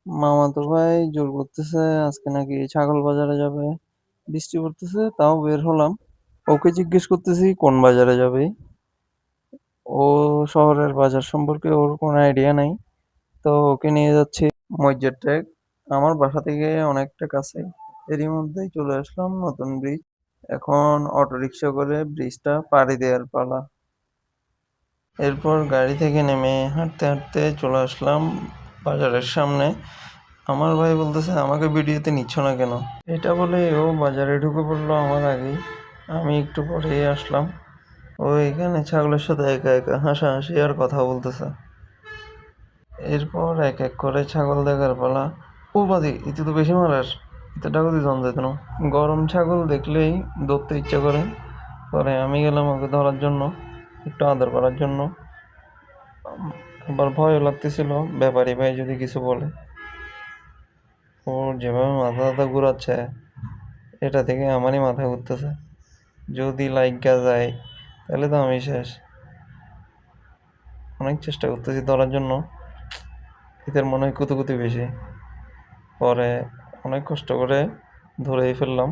মামাতো ভাই জোর করতেছে আজকে নাকি ছাগল বাজারে যাবে। বৃষ্টি পড়তেছে তাও বের হলাম। ওকে জিজ্ঞেস করতেছি কোন বাজারে যাবে। ও শহরের বাজার সম্পর্কে ওর কোনো আইডিয়া নাই। তো ওকে নিয়ে যাচ্ছি মসজিদ ট্রেক। আমার বাসা থেকে অনেকটা কাছে। এরই মধ্যেই চলে আসলাম নতুন ব্রিজ। এখন অটো রিক্সা করে ব্রিজটা পাড়ি দেওয়ার পালা। এরপর গাড়ি থেকে নেমে হাঁটতে হাঁটতে চলে আসলাম বাজারের সামনে। আমার ভাই বলতেছে আমাকে ভিডিওতে নিচ্ছ না কেন। এটা বলে ও বাজারে ঢুকে পড়লো আমার আগেই। আমি একটু পরেই আসলাম। ও এখানে ছাগলের সাথে একা একা হাসাহাসি আর কথা বলতেছে। এরপর এক এক করে ছাগল দেখার পালা। ও বাদি এতে তো বেশি মারার, এতে টাকা দিতে যেত না। গরম ছাগল দেখলেই ধরতে ইচ্ছা করে। পরে আমি গেলাম ওকে ধরার জন্য, একটু আদর করার জন্য। আবার ভয়ও লাগতেছিল ব্যাপারী ভাই যদি কিছু বলে। ওর যেভাবে মাথা টাথা ঘুরাচ্ছে, এটা থেকে আমারই মাথা ঘুরতেছে। যদি লাইগা যায় তাহলে তো আমি শেষ। অনেক চেষ্টা করতেছি ধরার জন্য, এদের মনে হয় কুতুকুতি বেশি। পরে অনেক কষ্ট করে ধরেই ফেললাম।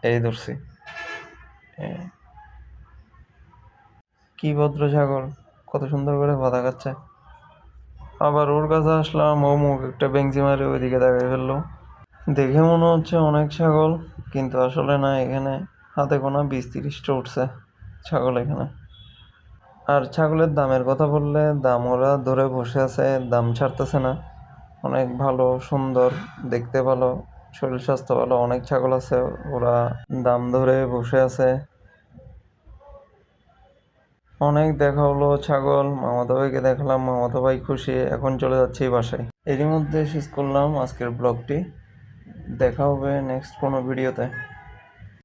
এই ধরছি। এ, কি ভদ্র ছাগল, কত সুন্দর করে বাধা খাচ্ছে। আবার ওর কাছে আসলাম, ও মুখ একটা বেঞ্চি মারে ওইদিকে তাকিয়ে ফেললো। দেখে মনে হচ্ছে অনেক ছাগল, কিন্তু আসলে না, এখানে হাতে গোনা 20-30টা উঠছে ছাগল এখানে। আর ছাগলের দামের কথা বললে, দাম ওরা ধরে বসে আছে, দাম ছাড়তেছে না। অনেক ভালো, সুন্দর, দেখতে ভালো, শরীর স্বাস্থ্য ভালো অনেক ছাগল আছে, ওরা দাম ধরে বসে আছে। অনেক দেখা হলো ছাগল, মামাতো ভাইকে দেখলাম, মামাতো ভাই খুশি। এখন চলে যাচ্ছি বাসায়। এরই মধ্যে শেষ করলাম আজকের ব্লগটি। দেখা হবে নেক্সট কোনো ভিডিওতে।